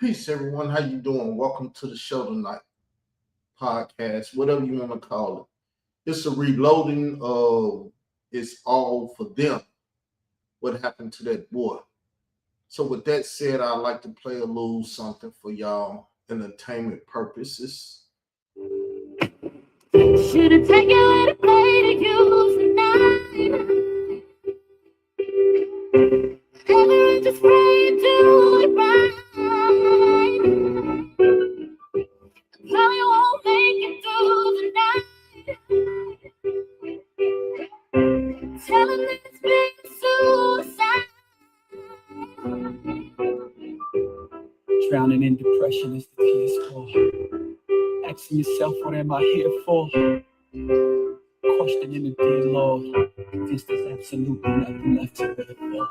Peace, everyone. How you doing? Welcome to the show tonight. Podcast, whatever you want to call it. It's a reloading of It's All for Them. What happened to that boy? So with that said, I'd like to play a little something for y'all entertainment purposes. Should've taken away to play to you tonight. Ever just pray and do it right. Probably won't make it through the night. Tell him that it's been suicide. Drowning in depression is the tears for. Asking yourself, what am I here for? Questioning the dear Lord. This there's absolutely nothing left to live for.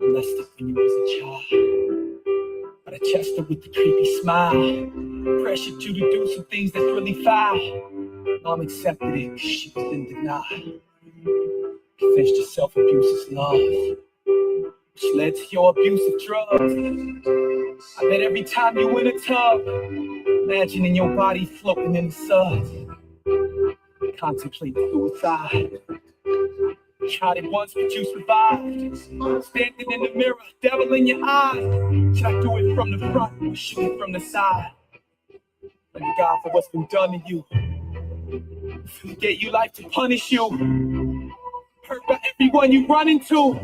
Molested when you was a child. But I chest her with the creepy smile. Pressured you to do some things that's really foul. Mom accepted it because she was in denial. Convinced your self-abuse is love, which led to your abuse of drugs. I bet every time you in a tub, imagining your body floating in the sun, contemplate suicide. Tried it once, but you survived. Standing in the mirror, devil in your eyes. Should I do it from the front or shoot it from the side? Thank God for what's been done to you. Forget you like to punish you. Hurt by everyone you run into.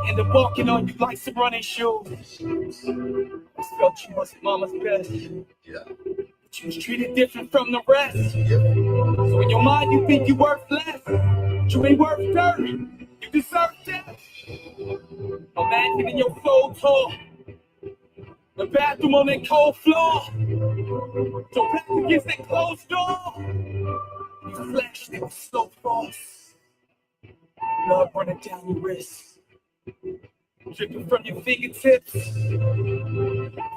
End up walking on you like some running shoes. I felt you wasn't mama's best. Yeah. But you was treated different from the rest. So in your mind you think you worth less. But you ain't worth dirt. You deserve death. Imagining your soul tore. The bathroom on that cold floor. So back against that closed door. You flashed it with slow force. Blood running down your wrist. Dripping from your fingertips.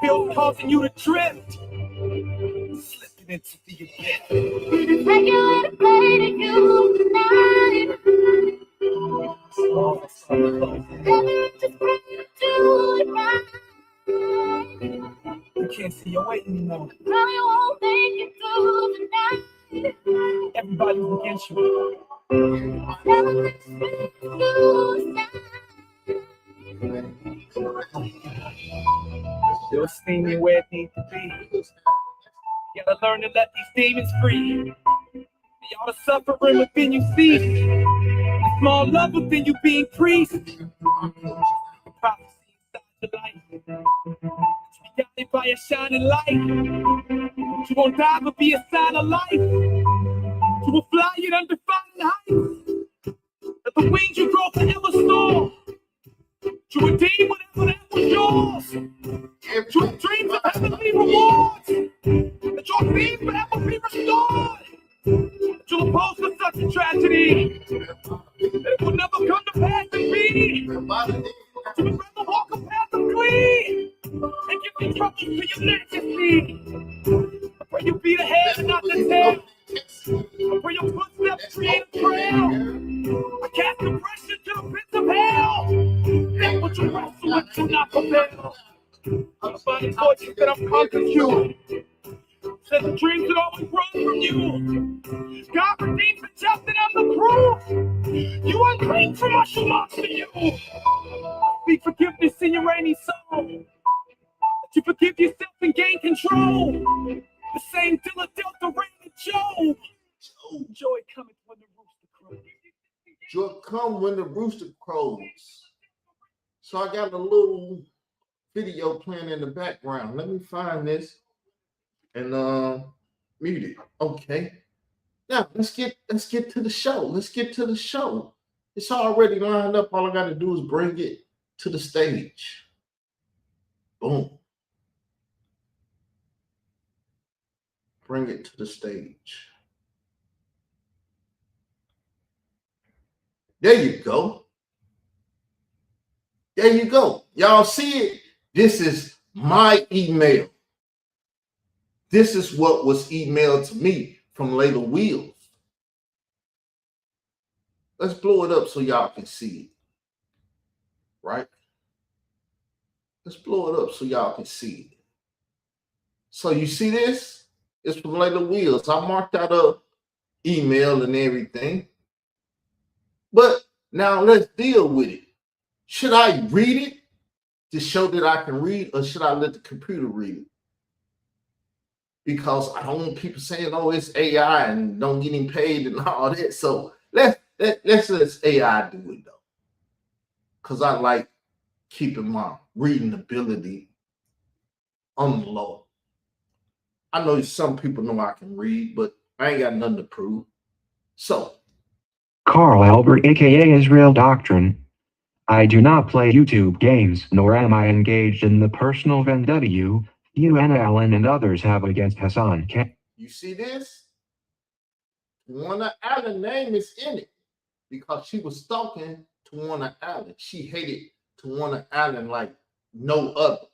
Pills causing you to drift. Slipping into the abyss. Should've taken away to play to you tonight. Ever just pray and do it right. You can't see your way anymore. Probably won't make it through the night. Everybody's against you. Tell him that it's been suicide. Your esteem ain't where it needs to be. You gotta learn to let these demons free. All the suffering within you see. The small love within you be increased. Prophecy inside the light. You guided by a shining light. You won't die but be a sign of life. You will fly at undefined heights. Let the wings you grow forever soar. To redeem whatever that was yours. To have dreams of heavenly rewards. That your theme forever be restored. To oppose for such a tragedy. That it will never come to pass in me. To be rather walk a path of clean. And give me trouble to your majesty. I pray you be the head and not the tail. I pray your footsteps create a trail. I cast depression to the pits of hell. That's what you wrestle with, you not prevail. I'm finding voices that have conquered you. Said the dreams that always run from you. God redeems the just and I'm the proof. You unclean from us, you monster, you. Speak forgiveness in your rainy soul. That you forgive yourself and gain control. The same dealer dealt the rain to Job. Joy cometh when the rooster crows. Joy come when the rooster crows. So I got a little video playing in the background. Let me find this and mute it. Okay. Now let's get to the show. Let's get to the show. It's already lined up. All I got to do is bring it to the stage. Boom. Bring it to the stage. There you go. There you go. Y'all see it? This is my email. This is what was emailed to me from Layla Wheels. Let's blow it up so y'all can see it. Right? Let's blow it up so y'all can see it. So you see this? It's from Layla Wheels. I marked out a email and everything. But now let's deal with it. Should I read it to show that I can read, or should I let the computer read it? Because I don't want people saying, oh, it's AI and don't get him paid and all that. So let's let AI do it though. Because I like keeping my reading ability on the low. I know some people know I can read, but I ain't got nothing to prove. So Carl Albert, aka Israel Doctrine. I do not play YouTube games, nor am I engaged in the personal vendetta you, Anna Allen, and others have against Hassan K. You see this? Tawana Allen name is in it because she was stalking Tawana Allen. She hated Tawana Allen like no other.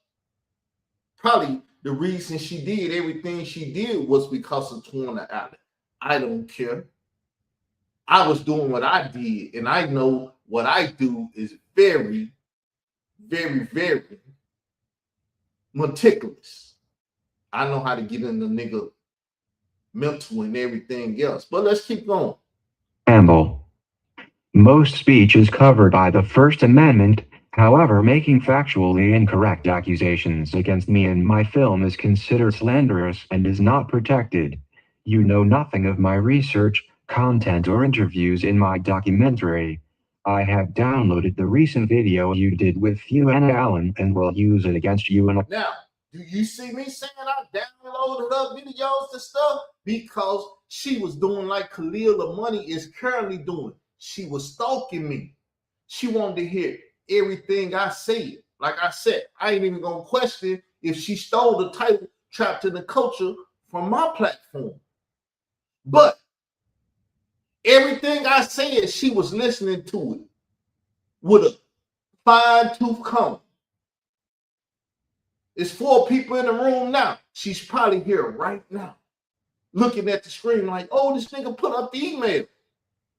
Probably the reason she did everything she did was because of Tawana Allen. I don't care. I was doing what I did, and I know what I do is very, very, very meticulous. I know how to get in the nigga mental and everything else. But let's keep going. Amble. Most speech is covered by the First Amendment. However, making factually incorrect accusations against me in my film is considered slanderous and is not protected. You know nothing of my research, content, or interviews in my documentary. I have downloaded the recent video you did with Anna Allen and will use it against you in a... Now, do you see me saying I downloaded her videos and stuff? Because she was doing like Khalil the Money is currently doing. She was stalking me. She wanted to hear everything I said. Like I said, I ain't even gonna question if she stole the title Trapped in the Culture from my platform. But everything I said, she was listening to it with a fine-tooth comb. It's 4 people in the room now. She's probably here right now, looking at the screen like, oh, this nigga put up the email.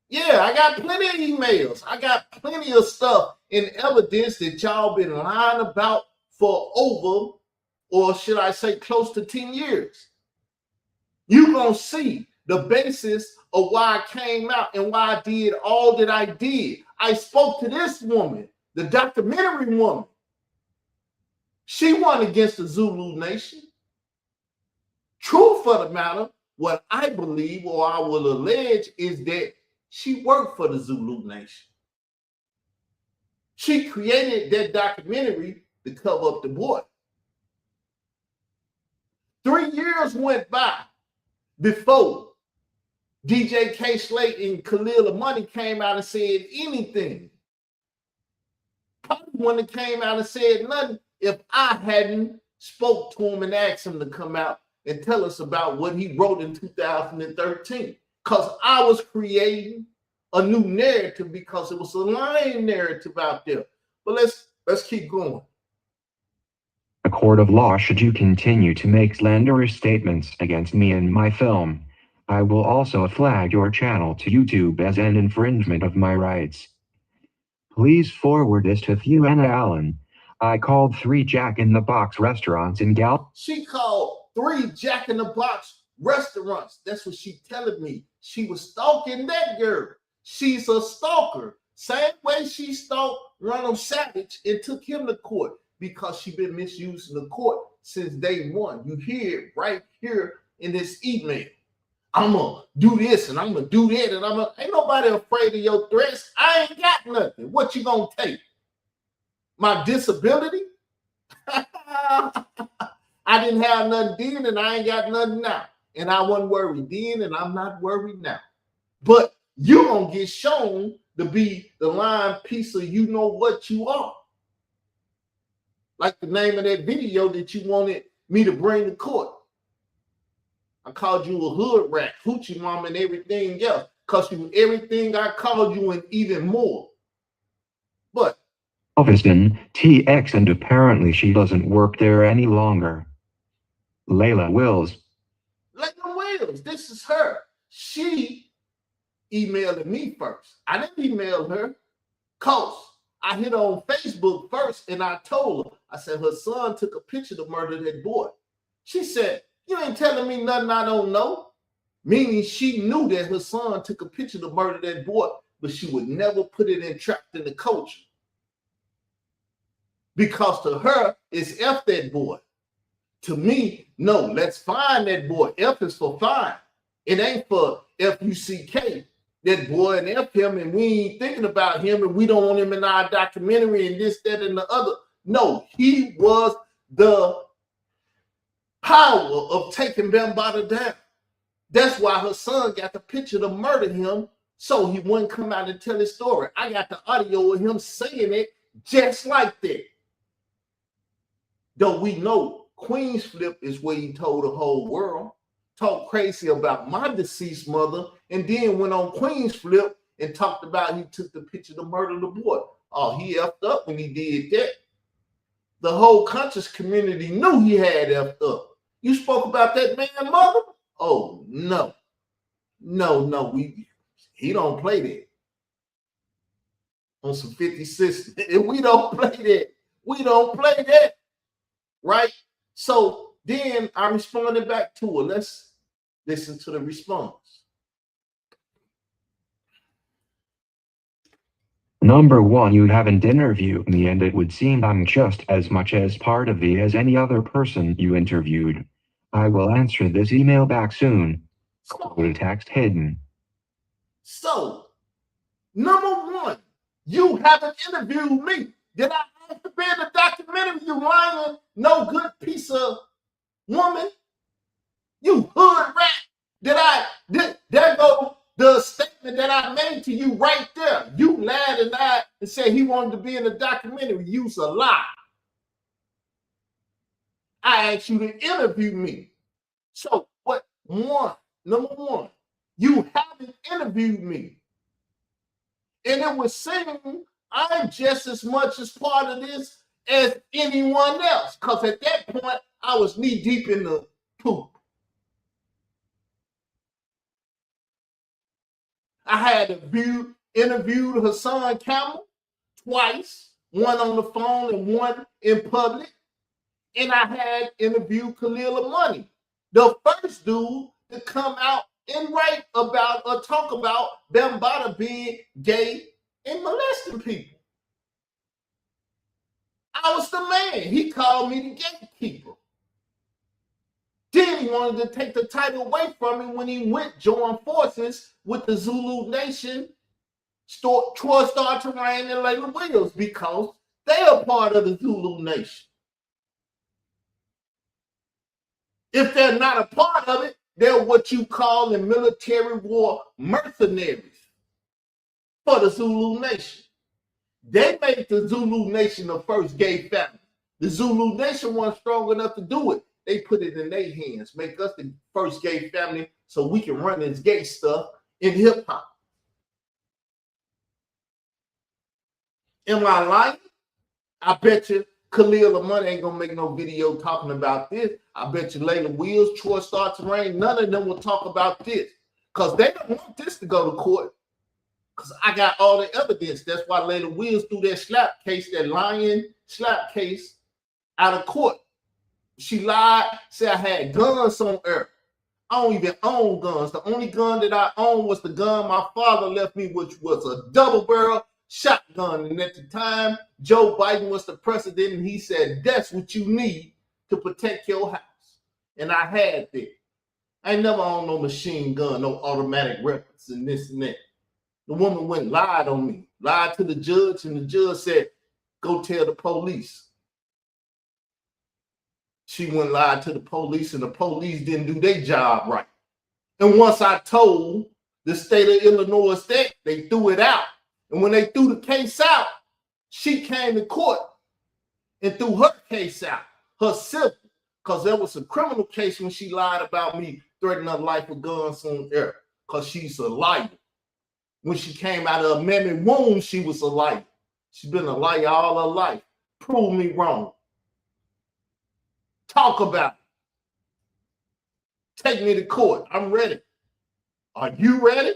Yeah, I got plenty of emails. I got plenty of stuff and evidence that y'all been lying about for over, or should I say close to 10 years. You're going to see the basis of why I came out and why I did all that I did. I spoke to this woman, the documentary woman. She won against the Zulu Nation. True for the matter, what I believe or I will allege is that she worked for the Zulu Nation. She created that documentary to cover up the boy. 3 years went by before DJ K Slate and Khalil the Money came out and said anything. Probably wouldn't have came out and said nothing if I hadn't spoke to him and asked him to come out and tell us about what he wrote in 2013. Because I was creating a new narrative because it was a lying narrative out there. But let's keep going. A court of law should you continue to make slanderous statements against me in my film. I will also flag your channel to YouTube as an infringement of my rights. Please forward this to Anna Allen. I called 3 Jack in the Box restaurants in Gal. She called 3 Jack in the Box restaurants. That's what she telling me. She was stalking that girl. She's a stalker. Same way she stalked Ronald Savage and took him to court because she been misusing the court since day one. You hear it right here in this email. I'm going to do this and I'm going to do that. And ain't nobody afraid of your threats. I ain't got nothing. What you going to take? My disability? I didn't have nothing then and I ain't got nothing now. And I wasn't worried then and I'm not worried now. But you're going to get shown to be the lying piece of you know what you are. Like the name of that video that you wanted me to bring to court. I called you a hood rat, hoochie mom, and everything else. Because you everything I called you and even more. But Galveston, TX, and apparently she doesn't work there any longer. Layla Wills. Layla Wills, this is her. She emailed me first. I didn't email her. Cause I hit her on Facebook first and I told her, I said, her son took a picture to murder that boy. She said, you ain't telling me nothing I don't know. Meaning she knew that her son took a picture to murder that boy, but she would never put it entrapped in the culture. Because to her, it's F that boy. To me, no, let's find that boy. F is for find. It ain't for F-U-C-K. That boy and F him, and we ain't thinking about him, and we don't want him in our documentary and this, that, and the other. No, he was the power of taking Bambaataa down. That's why her son got the picture to murder him, so he wouldn't come out and tell his story. I got the audio of him saying it just like that. Though we know Queen's Flip is where he told the whole world, talked crazy about my deceased mother, and then went on Queen's Flip and talked about he took the picture to murder the boy. Oh, he effed up when he did that. The whole conscious community knew he had effed up. You spoke about that man's mother? Oh, no. No, he don't play that. On some 50 Cent. We don't play that. We don't play that. Right? So then I responded back to her. Let's listen to the response. Number one, you haven't interviewed me, and it would seem I'm just as much as part of the as any other person you interviewed. I will answer this email back soon. Go to text hidden. So, number one, you haven't interviewed me. Did I have to be in the documentary? You lying, no good piece of woman? You hood rat. There go the statement that I made to you right there. You lied and lied and said he wanted to be in the documentary. You's a lie. I asked you to interview me. So what? Number one, you haven't interviewed me. And it would seem I'm just as much as part of this as anyone else. Because at that point, I was knee deep in the poop. I had interviewed Hassan Camel twice, one on the phone and one in public. And I had interviewed Khalil Amani, the first dude to come out and write about or talk about Bambaataa being gay and molesting people. I was the man. He called me the gatekeeper. Then he wanted to take the title away from me when he went join forces with the Zulu Nation, Troy Star Terrain, and Layla Williams, because they are part of the Zulu Nation. If they're not a part of it, they're what you call in military war mercenaries for the Zulu Nation. They made the Zulu Nation the first gay family. The Zulu Nation wasn't strong enough to do it. They put it in their hands, make us the first gay family so we can run this gay stuff in hip hop. Am I lying? I bet you Khalil Amani ain't gonna make no video talking about this. I bet you Layla Wills, Troy Star Terrain, none of them will talk about this. Because they don't want this to go to court. Because I got all the evidence. That's why Layla Wills threw that slap case, that lying slap case, out of court. She lied, said I had guns on her. I don't even own guns. The only gun that I own was the gun my father left me, which was a double-barrel shotgun. And at the time, Joe Biden was the president, and he said, that's what you need to protect your house. And I had that. I ain't never owned no machine gun, no automatic weapons, and this and that. The woman went and lied on me, lied to the judge, and the judge said, go tell the police. She went and lied to the police, and the police didn't do their job right. And once I told the state of Illinois that, they threw it out. And when they threw the case out, she came to court and threw her case out, her civil, because there was a criminal case when she lied about me threatening her life with guns on air, because she's a liar. When she came out of a mammy womb, she was a liar. She's been a liar all her life. Prove me wrong. Talk about it. Take me to court. I'm ready. Are you ready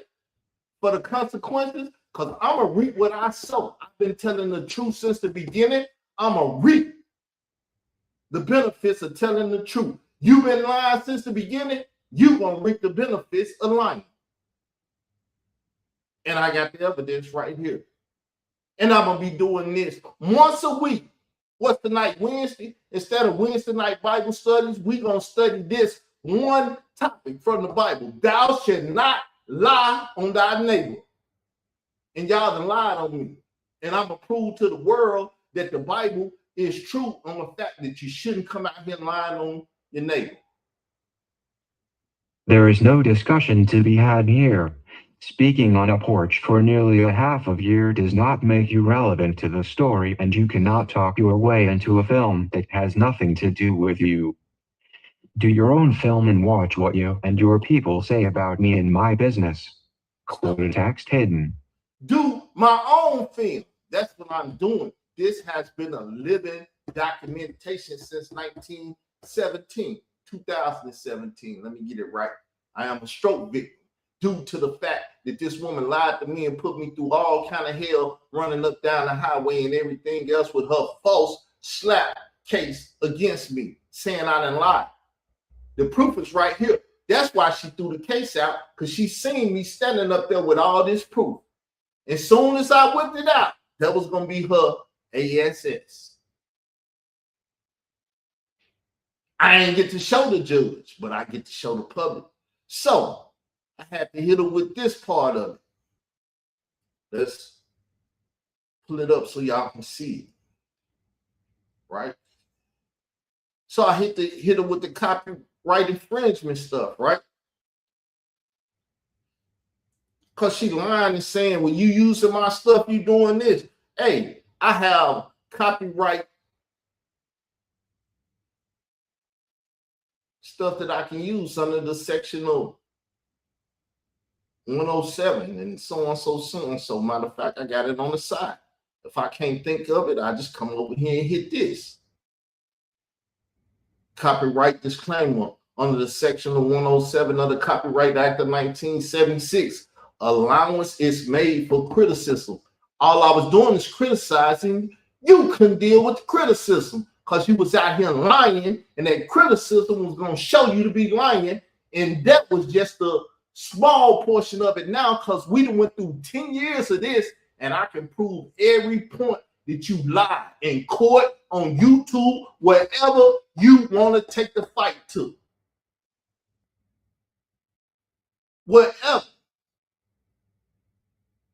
for the consequences? Because I'm going to reap what I sow. I've been telling the truth since the beginning. I'm going to reap the benefits of telling the truth. You've been lying since the beginning, you're going to reap the benefits of lying. And I got the evidence right here. And I'm going to be doing this once a week. What's the night? Wednesday? Instead of Wednesday night Bible studies, we're going to study this one topic from the Bible. Thou shalt not lie on thy neighbor. And y'all done lied on me. And I'm going to prove to the world that the Bible is true on the fact that you shouldn't come out here lying on your neighbor. There is no discussion to be had here. Speaking on a porch for nearly a half of a year does not make you relevant to the story, and you cannot talk your way into a film that has nothing to do with you. Do your own film and watch what you and your people say about me and my business. Text hidden. Do my own film. That's what I'm doing. This has been a living documentation since 2017. Let me get it right. I am a stroke victim due to the fact that this woman lied to me and put me through all kind of hell, running up down the highway and everything else with her false slap case against me, saying I done lied. The proof is right here. That's why she threw the case out, because she seen me standing up there with all this proof. As soon as I whipped it out, that was going to be her ASS. I ain't get to show the judge, but I get to show the public. So I had to hit her with this part of it. Let's pull it up so y'all can see it. Right? So I hit her with the copyright infringement stuff, right? Because she lying and saying, well, you using my stuff, you doing this. Hey, I have copyright stuff that I can use under the section of 107 and so on, so on. So matter of fact, I got it on the side. If I can't think of it, I just come over here and hit this. Copyright disclaimer under the section of 107 of the Copyright Act of 1976. Allowance is made for criticism. All I was doing is criticizing. You couldn't deal with the criticism because you was out here lying, and that criticism was going to show you to be lying. And that was just a small portion of it now, because we done went through 10 years of this, and I can prove every point that you lied in court, on YouTube, wherever you want to take the fight to. Whatever.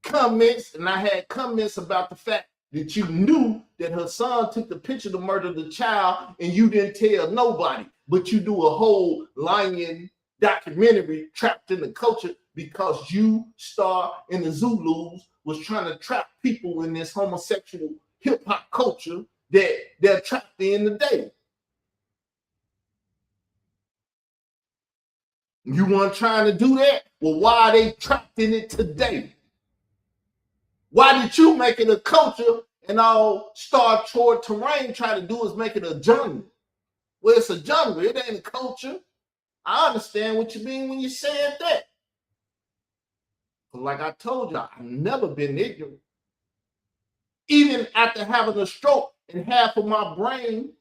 Comments, and I had comments about the fact that you knew that her son took the picture to murder the child and you didn't tell nobody, but you do a whole lying documentary trapped in the culture because you star in the Zulus was trying to trap people in this homosexual hip-hop culture that they're trapped in today. You weren't trying to do that? Well, why are they trapped in it today? Why did you make it a culture and all Star Trek Terrain try to do is make it a genre? Well, it's a genre. It ain't a culture. I understand what you mean when you said that. But like I told you, I've never been ignorant. Even after having a stroke and half of my brain,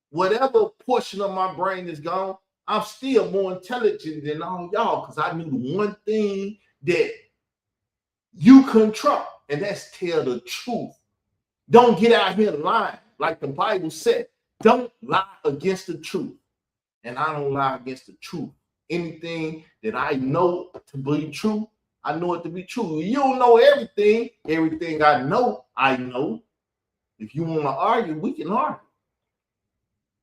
whatever portion of my brain is gone, I'm still more intelligent than all y'all, because I knew the one thing that you control, and that's tell the truth. Don't get out here lying. Like the Bible said, don't lie against the truth. And I don't lie against the truth. Anything that I know to be true, I know it to be true. You don't know everything. Everything I know. If you want to argue, we can argue.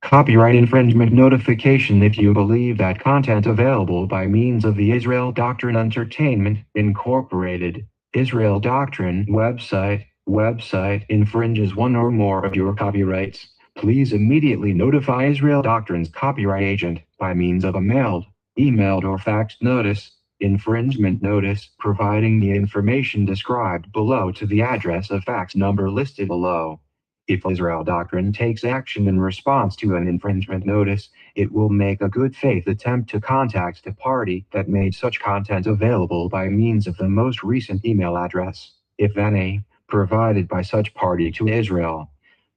Copyright infringement notification. If you believe that content available by means of the Israel Doctrine Entertainment Incorporated Israel Doctrine website infringes one or more of your copyrights, please immediately notify Israel Doctrine's copyright agent by means of a mailed, emailed, or faxed notice, infringement notice, providing the information described below to the address of fax number listed below. If Israel Doctrine takes action in response to an infringement notice, it will make a good faith attempt to contact the party that made such content available by means of the most recent email address, if any, provided by such party to Israel.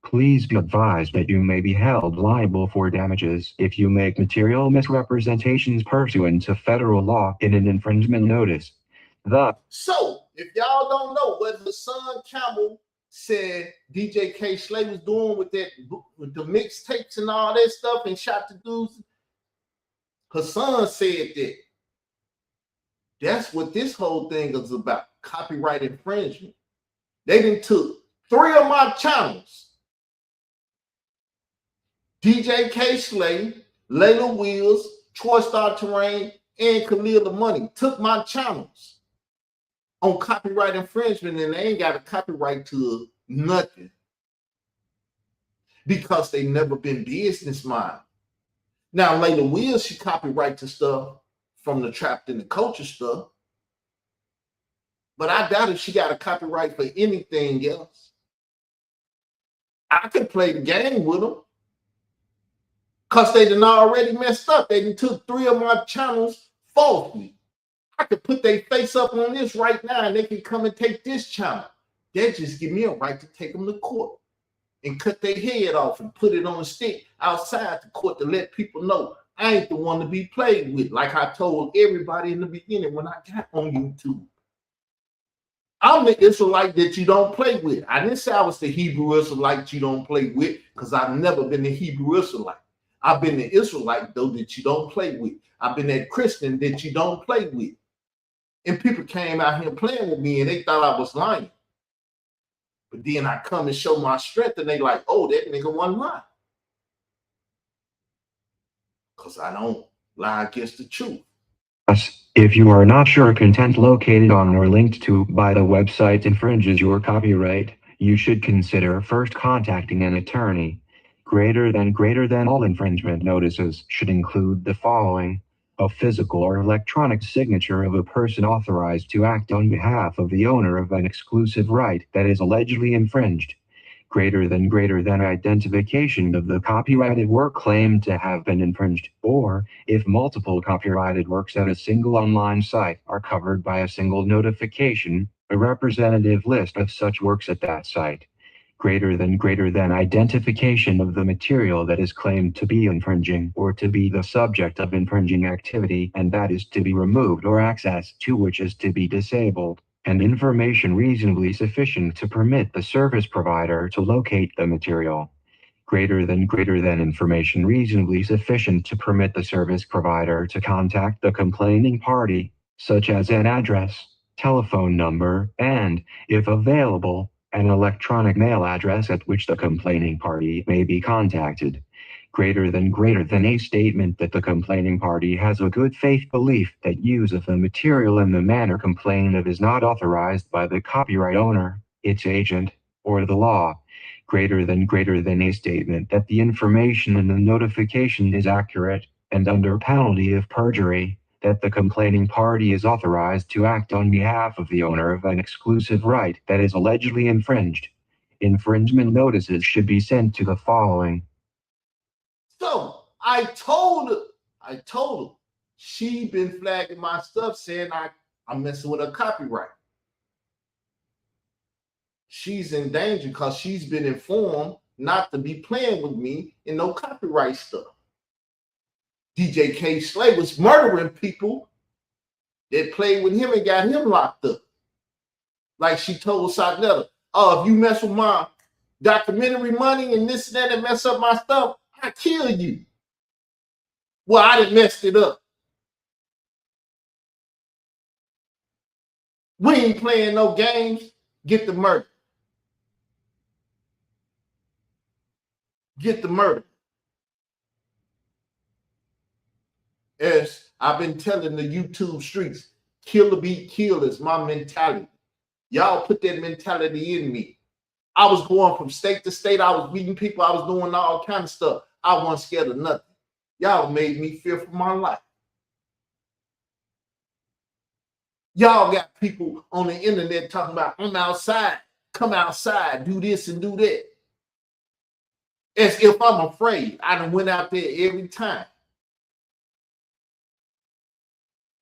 Please be advised that you may be held liable for damages if you make material misrepresentations pursuant to federal law in an infringement notice. So, if y'all don't know what Hassan Campbell said DJ K. Slay was doing with the mixtapes and all that stuff and shot the dudes, Hassan said that. That's what this whole thing is about, copyright infringement. They done took 3 of my channels. DJ K. Slay, Layla Wheels, Troy Star Terrain, and Khalil the Money took my channels on copyright infringement, and they ain't got a copyright to nothing because they never been business-minded. Now, Layla Wheels, she copyright to stuff from the Trapped in the Culture stuff, but I doubt if she got a copyright for anything else. I could play the game with them because they done already messed up. They done took 3 of my channels falsely. I could put their face up on this right now and they can come and take this channel. They just give me a right to take them to court and cut their head off and put it on a stick outside the court to let people know I ain't the one to be played with, like I told everybody in the beginning when I got on YouTube. I'm the Israelite that you don't play with. I didn't say I was the Hebrew Israelite you don't play with because I've never been the Hebrew Israelite. I've been the Israelite, though, that you don't play with. I've been that Christian that you don't play with. And people came out here playing with me and they thought I was lying. But then I come and show my strength and they like, oh, that nigga wasn't lying. Because I don't lie against the truth. If you are not sure content located on or linked to by the website infringes your copyright, you should consider first contacting an attorney. Greater than all infringement notices should include the following: a physical or electronic signature of a person authorized to act on behalf of the owner of an exclusive right that is allegedly infringed. Greater than identification of the copyrighted work claimed to have been infringed, or if multiple copyrighted works at a single online site are covered by a single notification, a representative list of such works at that site. Greater than identification of the material that is claimed to be infringing or to be the subject of infringing activity and that is to be removed or access to which is to be disabled, and information reasonably sufficient to permit the service provider to locate the material. Greater than information reasonably sufficient to permit the service provider to contact the complaining party, such as an address, telephone number, and, if available, an electronic mail address at which the complaining party may be contacted. Greater than a statement that the complaining party has a good faith belief that use of the material in the manner complained of is not authorized by the copyright owner, its agent, or the law. Greater than a statement that the information in the notification is accurate, and under penalty of perjury, that the complaining party is authorized to act on behalf of the owner of an exclusive right that is allegedly infringed. Infringement notices should be sent to the following. So I told her, she been flagging my stuff saying I'm messing with her copyright. She's in danger because she's been informed not to be playing with me in no copyright stuff. DJ K. Slay was murdering people that played with him and got him locked up. Like she told Sagnetta, oh, if you mess with my documentary money and this and that and mess up my stuff, I kill you. Well, I done messed it up. We ain't playing no games. Get the murder. Get the murder. As I've been telling the YouTube streets, kill or be killed is my mentality. Y'all put that mentality in me. I was going from state to state. I was beating people. I was doing all kind of stuff. I wasn't scared of nothing. Y'all made me fear for my life. Y'all got people on the internet talking about, I'm outside, come outside, do this and do that. As if I'm afraid. I done went out there every time.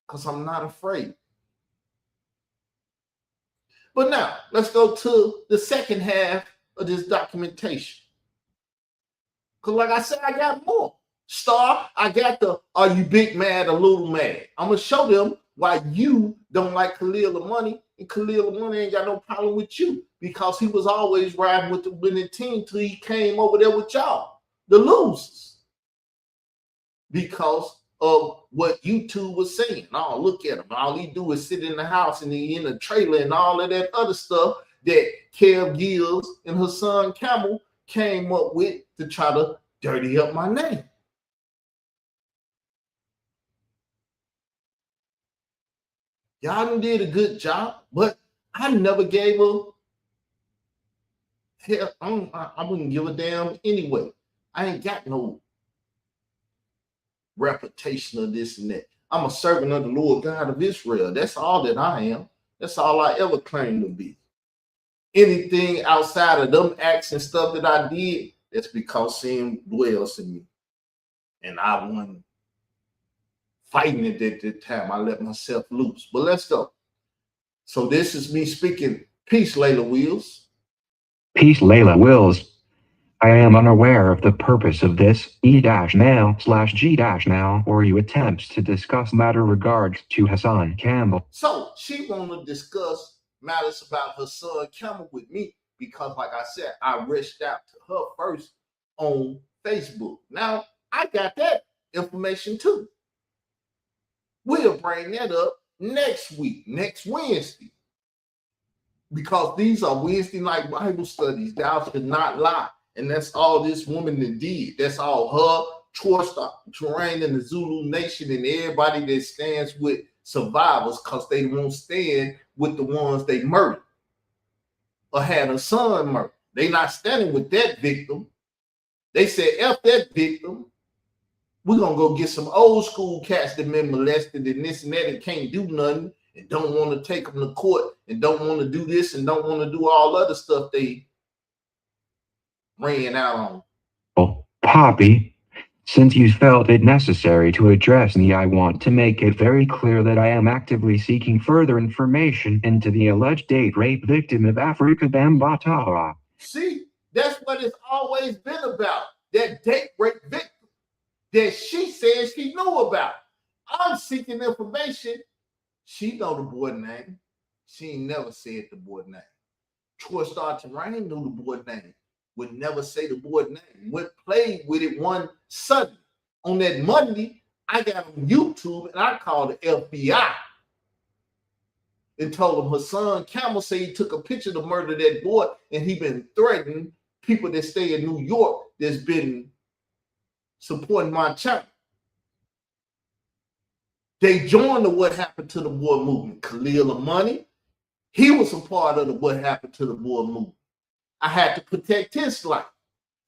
Because I'm not afraid. But now, let's go to the second half of this documentation. Because like I said, I got more. Star, I got the are you big mad or little mad? I'm going to show them why you don't like Khalil Money, and Khalil Money ain't got no problem with you because he was always riding with the winning team till he came over there with y'all, the losers, because of what YouTube was saying. Oh, look at him. All he do is sit in the house and he in a trailer and all of that other stuff that Kev Gills and her son Camel came up with to try to dirty up my name. Y'all done did a good job, but I never gave a hell. I wouldn't give a damn anyway. I ain't got no reputation of this and that. I'm a servant of the Lord God of Israel. That's all that I am. That's all I ever claimed to be. Anything outside of them acts and stuff that I did, that's because sin dwells in me. And I wasn't fighting it at that time. I let myself loose. But let's go. So this is me speaking. Peace, Layla Wills. Peace, Layla Wills. I am unaware of the purpose of this E-mail/G-mail or you attempts to discuss matter regards to Hassan Campbell. So she want to discuss matters about her son Campbell with me because, like I said, I reached out to her first on Facebook. Now, I got that information too. We'll bring that up next week, next Wednesday. Because these are Wednesday night Bible studies. Thou should not lie. And that's all this woman did. That's all her, Terrain, and the Zulu Nation, and everybody that stands with survivors because they won't stand with the ones they murdered or had a son murdered. They not standing with that victim. They said, F that victim. We're going to go get some old school cats that been molested and this and that and can't do nothing and don't want to take them to court and don't want to do this and don't want to do all other stuff they ran out on. Oh, Poppy, since you felt it necessary to address me, I want to make it very clear that I am actively seeking further information into the alleged date rape victim of Africa Bambatawa. See, that's what it's always been about, that date rape victim that she says she knew about. I'm seeking information. She know the boy name. She ain't never said the boy name. Troy Star Terrain knew the boy name. Would never say the boy name. Went played with it one Sunday. On that Monday, I got on YouTube and I called the FBI and told him her son Camel said he took a picture to murder that boy and he been threatening people that stay in New York that's been supporting my channel. They joined the What Happened to the Boy movement. Khalil Money, he was a part of the What Happened to the Boy movement. I had to protect his life.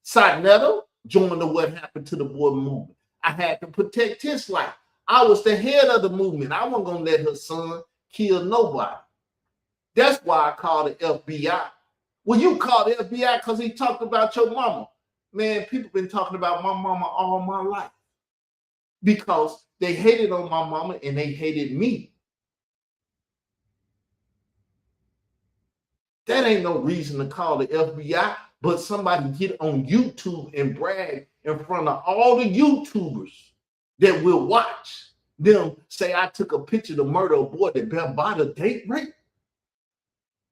Sarnetto joined the What Happened to the Boy movement. I had to protect his life. I was the head of the movement. I wasn't going to let her son kill nobody. That's why I called the FBI. Well, you called the FBI because he talked about your mama. Man, people been talking about my mama all my life because they hated on my mama and they hated me. That ain't no reason to call the FBI, but somebody get on YouTube and brag in front of all the YouTubers that will watch them say I took a picture to murder a boy that been by the date rape.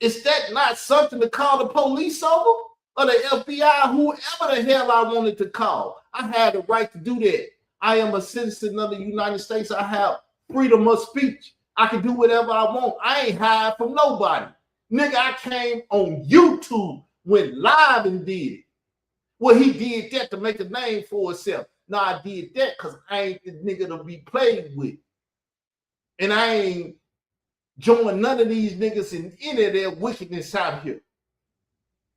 Is that not something to call the police over or the FBI, whoever the hell I wanted to call? I had the right to do that. I am a citizen of the United States. I have freedom of speech. I can do whatever I want. I ain't hide from nobody. Nigga, I came on YouTube, went live and did it. Well, he did that to make a name for himself. No, I did that because I ain't the nigga to be played with. And I ain't joined none of these niggas in any of their wickedness out here.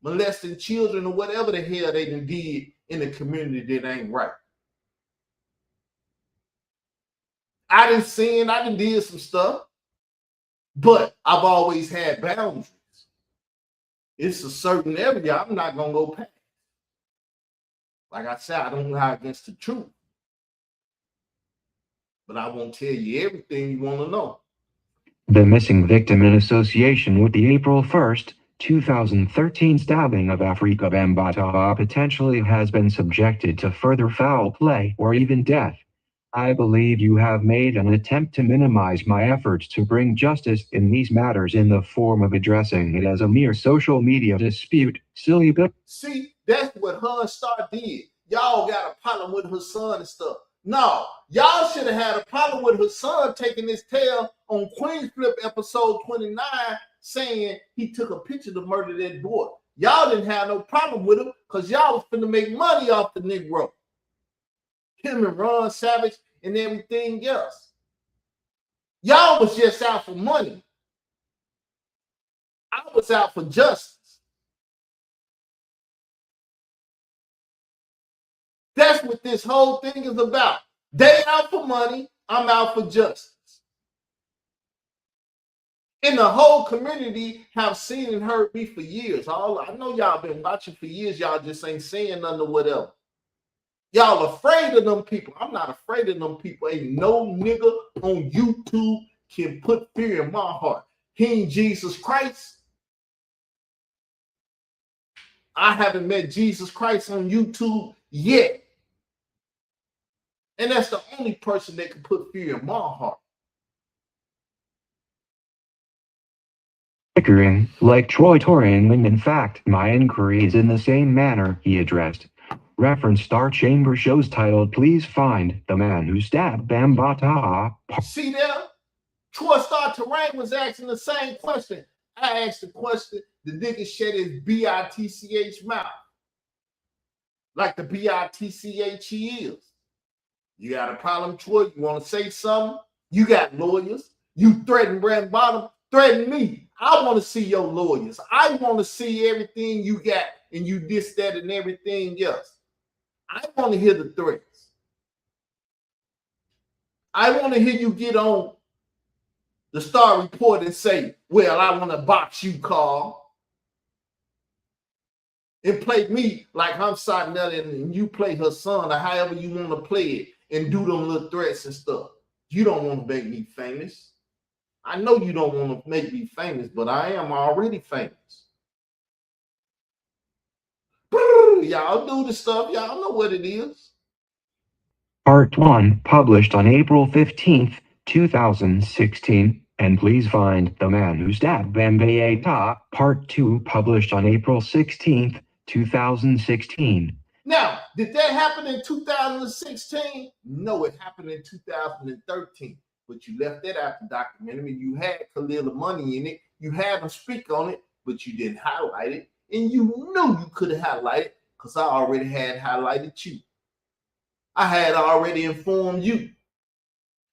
Molesting children or whatever the hell they done did in the community that ain't right. I done sin, I done did some stuff. But I've always had boundaries. It's a certain area I'm not going to go past. Like I said, I don't lie against the truth. But I won't tell you everything you want to know. The missing victim in association with the April 1st, 2013 stabbing of Afrika Bambaataa potentially has been subjected to further foul play or even death. I believe you have made an attempt to minimize my efforts to bring justice in these matters in the form of addressing it as a mere social media dispute. Silly bit. See, that's what her and Star did. Y'all got a problem with her son and stuff. No, y'all should have had a problem with her son taking his tail on Queen's Flip episode 29, saying he took a picture to murder that boy. Y'all didn't have no problem with him because y'all was finna make money off the Negro. Him and Ron Savage and everything else. Y'all was just out for money. I was out for justice. That's what this whole thing is about. They out for money, I'm out for justice. And the whole community have seen and heard me for years. I know y'all been watching for years. Y'all just ain't saying nothing or whatever. Y'all afraid of them people. I'm not afraid of them people. Ain't no nigga on YouTube can put fear in my heart. He ain't Jesus Christ. I haven't met Jesus Christ on YouTube yet. And that's the only person that can put fear in my heart. Bickering, like Troy Torian. In fact, my inquiry is in the same manner he addressed. Reference Star Chamber shows titled, "Please find the man who stabbed Bambaataa." See there? Troy Star Terrain was asking the same question. I asked the question, the nigga shed his B-I-T-C-H mouth. Like the B-I-T-C-H he is. You got a problem, Troy? You want to say something? You got lawyers. You threaten Brand Bottom. Threaten me. I want to see your lawyers. I want to see everything you got and you this, that, and everything else. I want to hear the threats. I want to hear you get on the Star Report and say, well, I want to box you, Carl. And play me like I'm Sarnetta and you play her son or however you want to play it and do them little threats and stuff. You don't want to make me famous. I know you don't want to make me famous, but I am already famous. Y'all do the stuff. Y'all know what it is. Part 1, published on April 15th, 2016. And please find the man who stabbed Bambaataa. Part 2, published on April 16th, 2016. Now, did that happen in 2016? No, it happened in 2013. But you left that out the documentary. You had Khalil Money in it. You had him speak on it, but you didn't highlight it. And you knew you could have highlighted because I already had highlighted you. I had already informed you.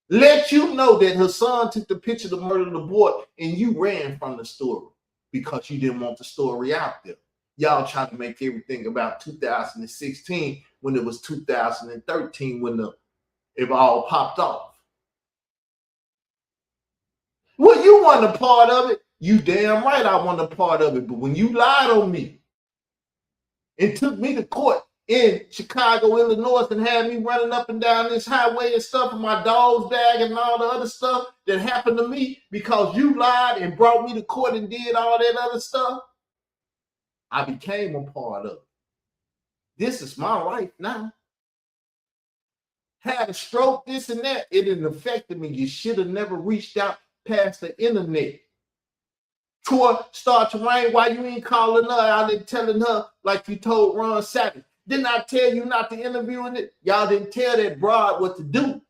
Let you know that her son took the picture to murder the boy and you ran from the story because you didn't want the story out there. Y'all trying to make everything about 2016 when it was 2013 when it all popped off. Well, you wasn't a part of it. You damn right I wasn't a part of it. But when you lied on me and took me to court in Chicago, Illinois, and had me running up and down this highway and stuff in my dog's bag and all the other stuff that happened to me because you lied and brought me to court and did all that other stuff, I became a part of it. This is my life now. Had a stroke, this and that, it didn't affect me. You should have never reached out past the internet. Troy Star Terrain, why you ain't calling her out and telling her like you told Ron Savage? Didn't I tell you not to interview it? Y'all didn't tell that broad what to do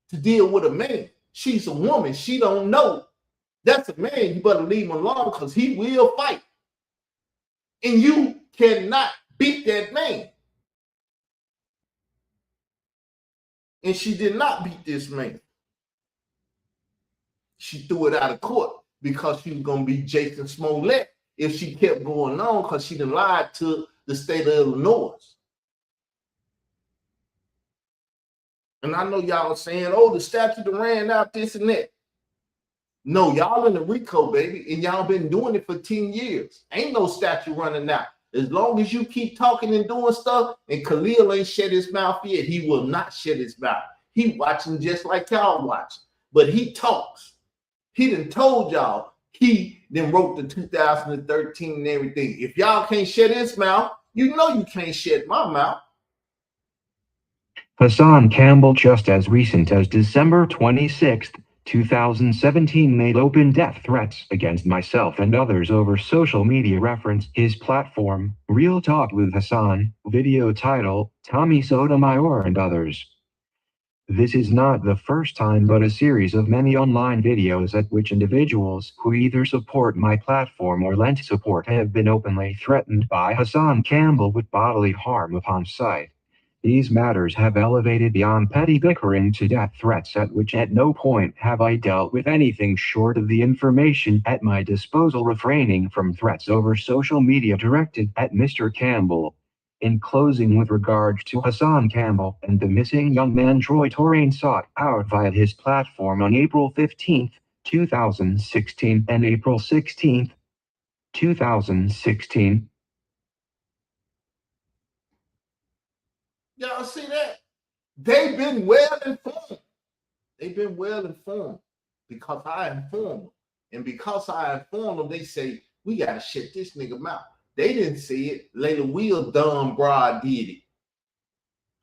to deal with a man. She's a woman. She don't know. That's a man. You better leave him alone because he will fight. And you cannot beat that man. And she did not beat this man. She threw it out of court because she was going to be Jason Smollett if she kept going on because she done lied to the state of Illinois. And I know y'all are saying, oh, the statute ran out, this and that. No, y'all in the RICO, baby, and y'all been doing it for 10 years. Ain't no statute running out. As long as you keep talking and doing stuff, and Khalil ain't shut his mouth yet, he will not shut his mouth. He watching just like y'all watching, but he talks. He done told y'all he then wrote the 2013 and everything. If y'all can't shut his mouth, you know you can't shut my mouth. Hassan Campbell, just as recent as December 26, 2017, made open death threats against myself and others over social media. Reference his platform, Real Talk with Hassan, video title, Tommy Sotomayor and others. This is not the first time but a series of many online videos at which individuals who either support my platform or lend support have been openly threatened by Hassan Campbell with bodily harm upon sight. These matters have elevated beyond petty bickering to death threats, at which at no point have I dealt with anything short of the information at my disposal, refraining from threats over social media directed at Mr. Campbell. In closing, with regard to Hassan Campbell and the missing young man Troy Torain, sought out via his platform on April 15, 2016 and April 16, 2016. Y'all see that? They've been well informed. They've been well informed because I informed them. And because I informed them, they say, we got to shut this nigga mouth. They didn't see it. Layla Will, dumb broad did it.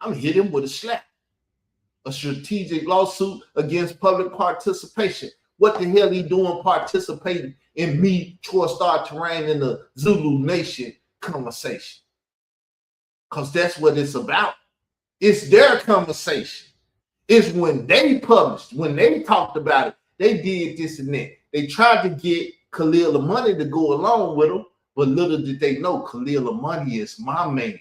I'm hit him with a slap. A strategic lawsuit against public participation. What the hell he doing participating in me, Troy Star Terrain, in the Zulu Nation conversation? Because that's what it's about. It's their conversation. It's when they published, when they talked about it, they did this and that. They tried to get Khalil the Money to go along with them, but little did they know Khalil the Money is my man.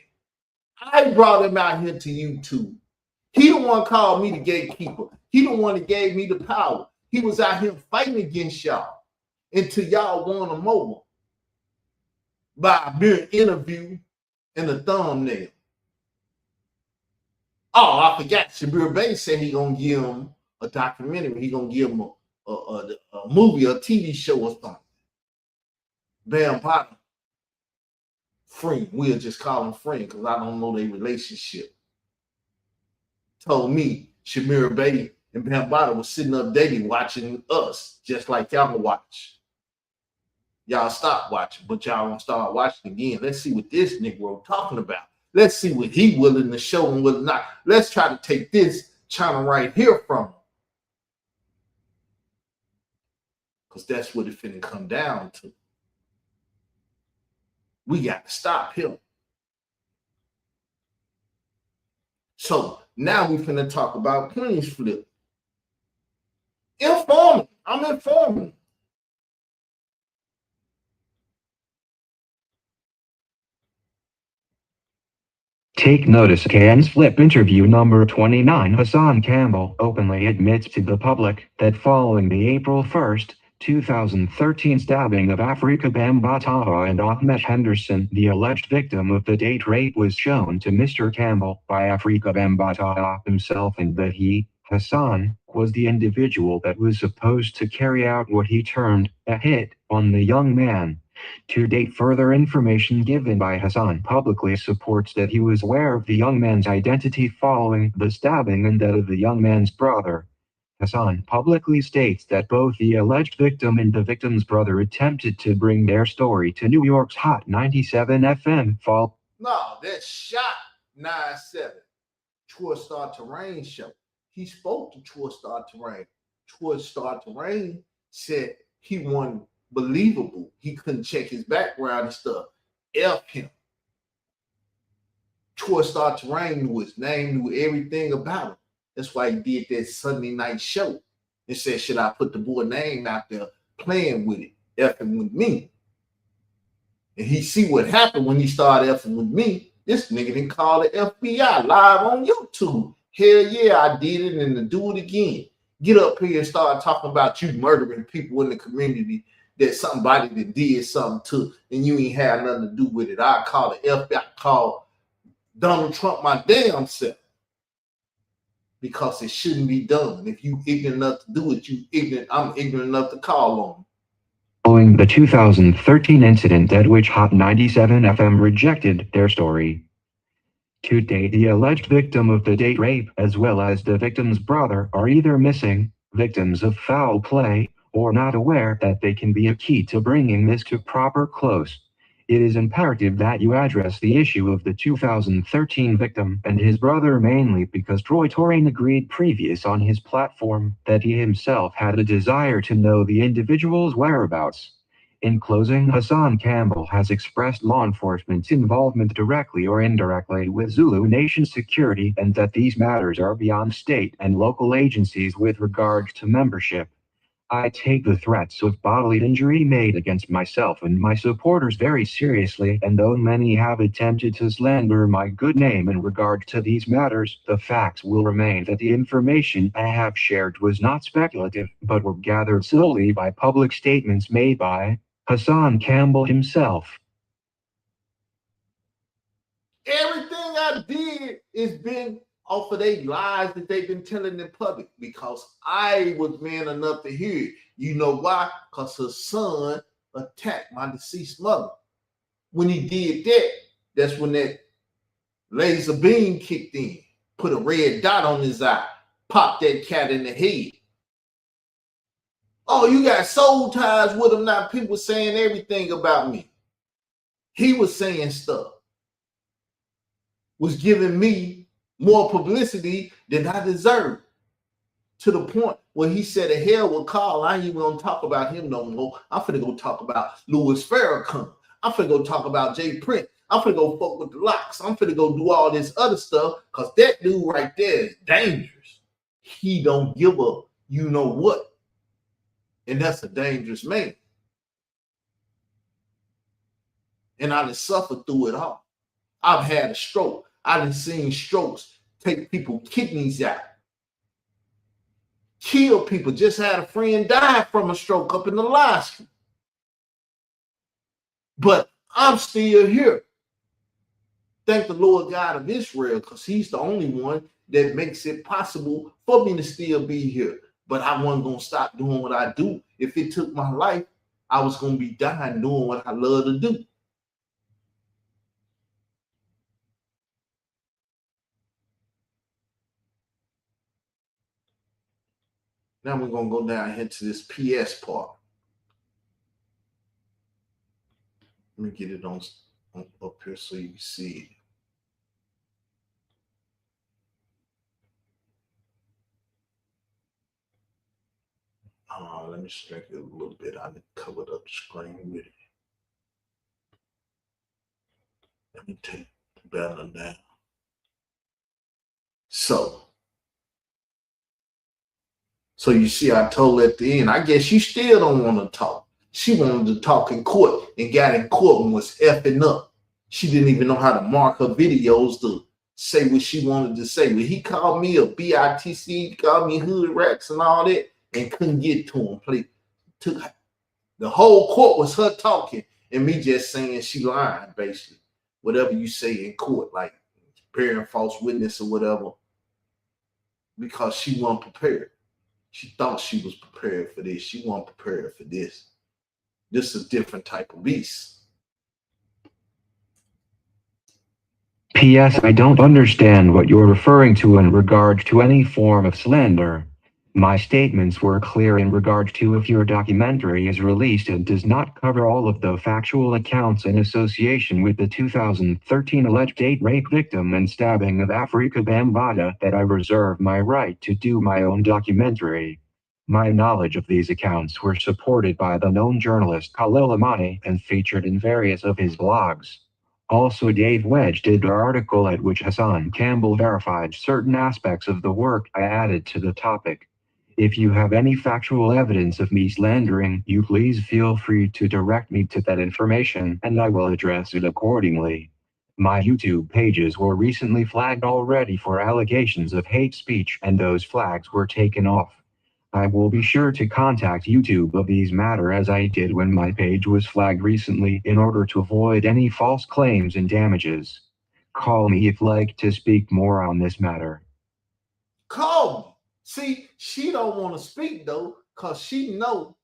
I brought him out here to YouTube. He the one called me the gatekeeper. He the one that gave me the power. He was out here fighting against y'all until y'all won him over by a mere interview and a thumbnail. Oh, I forgot. Shabir Bey said he gonna give him a documentary. He gonna give him a movie, a TV show or something. Bam Potter, friend. We'll just call him friend because I don't know their relationship. Told me Shamir Bey and Bam Potter was sitting up dating, watching us, just like y'all watch. Y'all stop watching, but y'all don't start watching again. Let's see what this Negro talking about. Let's see what he willing to show and what not. Let's try to take this channel right here from him. Because that's what it finna come down to. We got to stop him. So now we finna talk about Queen's Flip. Informing. I'm informing. Take notice. Cannes Flip interview number 29. Hassan Campbell openly admits to the public that following the April 1st, 2013 stabbing of Afrika Bambataha and Ahmed Henderson, the alleged victim of the date rape was shown to Mr. Campbell by Afrika Bambataha himself, and that he, Hassan, was the individual that was supposed to carry out what he termed a hit on the young man. To date, further information given by Hassan publicly supports that he was aware of the young man's identity following the stabbing and that of the young man's brother. Hassan publicly states that both the alleged victim and the victim's brother attempted to bring their story to New York's Hot 97 FM fall. No, that's Shot 97. Troy Star Terrain show. He spoke to Troy Star Terrain. Troy Star Terrain said he wasn't believable. He couldn't check his background and stuff. F him. Troy Star Terrain knew his name, knew everything about him. That's why he did that Sunday night show and said, should I put the boy name out there playing with it, effing with me? And he see what happened when he started effing with me. This nigga didn't call the FBI live on YouTube. Hell yeah, I did it, and to do it again. Get up here and start talking about you murdering people in the community that somebody that did something to, and you ain't had nothing to do with it. I call the FBI, call Donald Trump my damn self. Because it shouldn't be done. If you ignorant enough to do it, you ignorant. I'm ignorant enough to call on. Following the 2013 incident at which Hot 97 FM rejected their story. To date, the alleged victim of the date rape, as well as the victim's brother, are either missing, victims of foul play, or not aware that they can be a key to bringing this to proper close. It is imperative that you address the issue of the 2013 victim and his brother, mainly because Troy Torain agreed previous on his platform that he himself had a desire to know the individual's whereabouts. In closing, Hassan Campbell has expressed law enforcement's involvement directly or indirectly with Zulu Nation security and that these matters are beyond state and local agencies with regard to membership. I take the threats of bodily injury made against myself and my supporters very seriously, and though many have attempted to slander my good name in regard to these matters, the facts will remain that the information I have shared was not speculative, but were gathered solely by public statements made by Hassan Campbell himself. Everything I did is been off of their lies that they've been telling in public because I was man enough to hear it. You know why? Because her son attacked my deceased mother. When he did that, that's when that laser beam kicked in, put a red dot on his eye, popped that cat in the head. Oh, you got soul ties with him now. People saying everything about me. He was saying stuff, was giving me more publicity than I deserved, to the point where he said, the hell with Carl, I ain't even gonna talk about him no more. I'm finna go talk about Louis Farrakhan. I'm finna go talk about Jay Prince. I'm finna go fuck with the Locks. I'm finna go do all this other stuff because that dude right there is dangerous. He don't give a you know what. And that's a dangerous man. And I done suffered through it all. I've had a stroke. I done seen strokes take people kidneys out, kill people. Just had a friend die from a stroke up in Alaska. But I'm still here. Thank the Lord God of Israel, because he's the only one that makes it possible for me to still be here. But I wasn't going to stop doing what I do. If it took my life, I was going to be dying doing what I love to do. Now we're going to go down here to this PS part. Let me get it on up here so you can see it. Let me stretch it a little bit. I covered up the screen with it. Let me take the banner down. So you see, I told her at the end, I guess she still don't want to talk. She wanted to talk in court and got in court and was effing up. She didn't even know how to mark her videos to say what she wanted to say. But he called me a BITC, called me hood rats and all that, and couldn't get to him. The whole court was her talking and me just saying she lying, basically. Whatever you say in court, like bearing false witness or whatever, because she wasn't prepared. She thought she was prepared for this. She wasn't prepared for this. This is a different type of beast. P.S. I don't understand what you're referring to in regard to any form of slander. My statements were clear in regard to if your documentary is released and does not cover all of the factual accounts in association with the 2013 alleged date rape victim and stabbing of Afrika Bambaataa, that I reserve my right to do my own documentary. My knowledge of these accounts were supported by the known journalist Khalil Amani and featured in various of his blogs. Also, Dave Wedge did an article at which Hassan Campbell verified certain aspects of the work I added to the topic. If you have any factual evidence of me slandering, you please feel free to direct me to that information and I will address it accordingly. My YouTube pages were recently flagged already for allegations of hate speech and those flags were taken off. I will be sure to contact YouTube of these matter as I did when my page was flagged recently in order to avoid any false claims and damages. Call me if like to speak more on this matter. Call me. See, she don't want to speak though, because she know,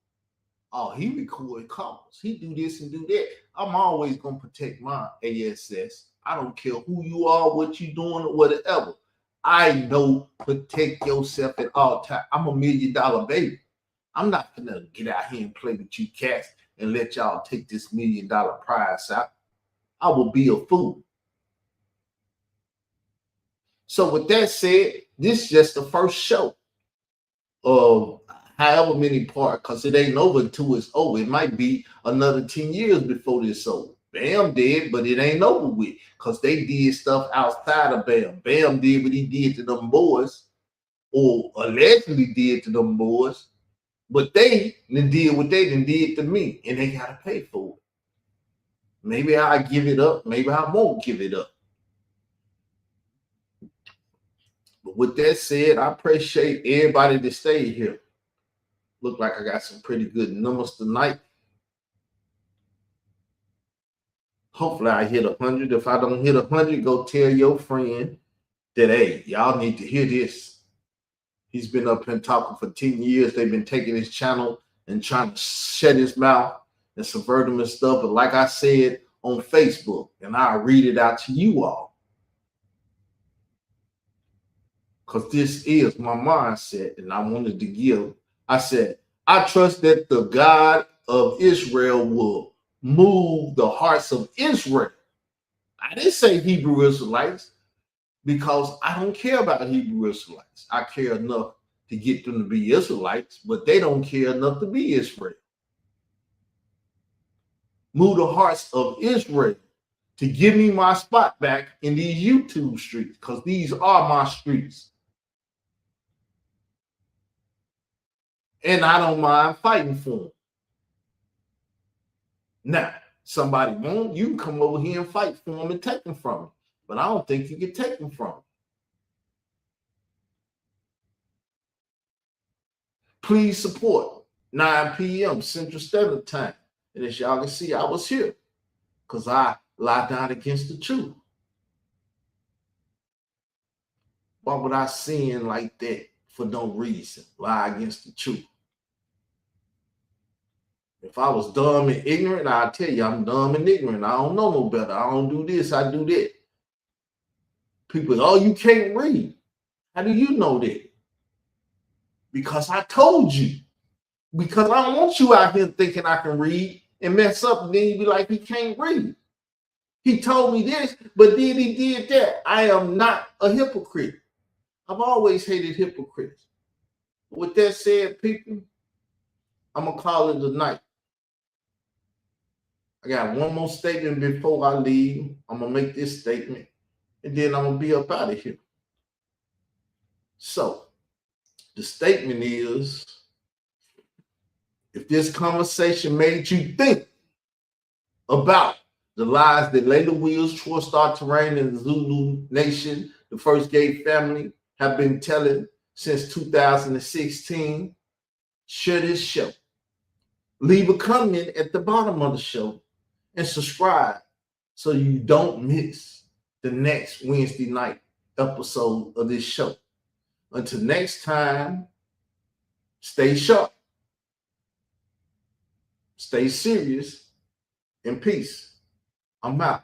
oh, he record calls. He do this and do that. I'm always going to protect my ASS. I don't care who you are, what you doing, or whatever. I know protect yourself at all times. I'm $1 million baby. I'm not gonna get out here and play with you cats and let y'all take this $1 million prize out. I will be a fool. So with that said, this is just the first show of however many parts, because it ain't over until it's over. It might be another 10 years before this over. Bam did, but it ain't over with, because they did stuff outside of Bam. Bam did what he did to them boys, or allegedly did to them boys, but they did what they did to me, and they got to pay for it. Maybe I give it up. Maybe I won't give it up. But with that said, I appreciate everybody that stayed here. Look like I got some pretty good numbers tonight. Hopefully I hit 100. If I don't hit 100, go tell your friend that, hey, y'all need to hear this. He's been up here talking for 10 years. They've been taking his channel and trying to shut his mouth and subvert him and stuff. But like I said on Facebook, and I'll read it out to you all, because this is my mindset, and I wanted to give. I said, I trust that the God of Israel will move the hearts of Israel. I didn't say Hebrew Israelites, because I don't care about Hebrew Israelites. I care enough to get them to be Israelites, but they don't care enough to be Israel. Move the hearts of Israel to give me my spot back in these YouTube streets, because these are my streets. And I don't mind fighting for them. Now, somebody won't, you can come over here and fight for them and take them from them. But I don't think you can take them from them. Please support 9 p.m. Central Standard Time. And as y'all can see, I was here because I lie down against the truth. Why would I sin like that for no reason? Lie against the truth. If I was dumb and ignorant, I'll tell you I'm dumb and ignorant. I don't know no better. I don't do this, I do that. People, oh, you can't read. How do you know that? Because I told you. Because I don't want you out here thinking I can read and mess up, and then you be like, he can't read. He told me this, but then he did that. I am not a hypocrite. I've always hated hypocrites. With that said, people, I'm going to call it a night. I got one more statement before I leave. I'm going to make this statement, and then I'm going to be up out of here. So, the statement is, if this conversation made you think about the lies that Layla Wills, Troy Star Terrain, and the Zulu Nation, the First Gate family, have been telling since 2016, share this show. Leave a comment at the bottom of the show and subscribe so you don't miss the next Wednesday night episode of this show. Until next time, stay sharp, stay serious, and peace. I'm out.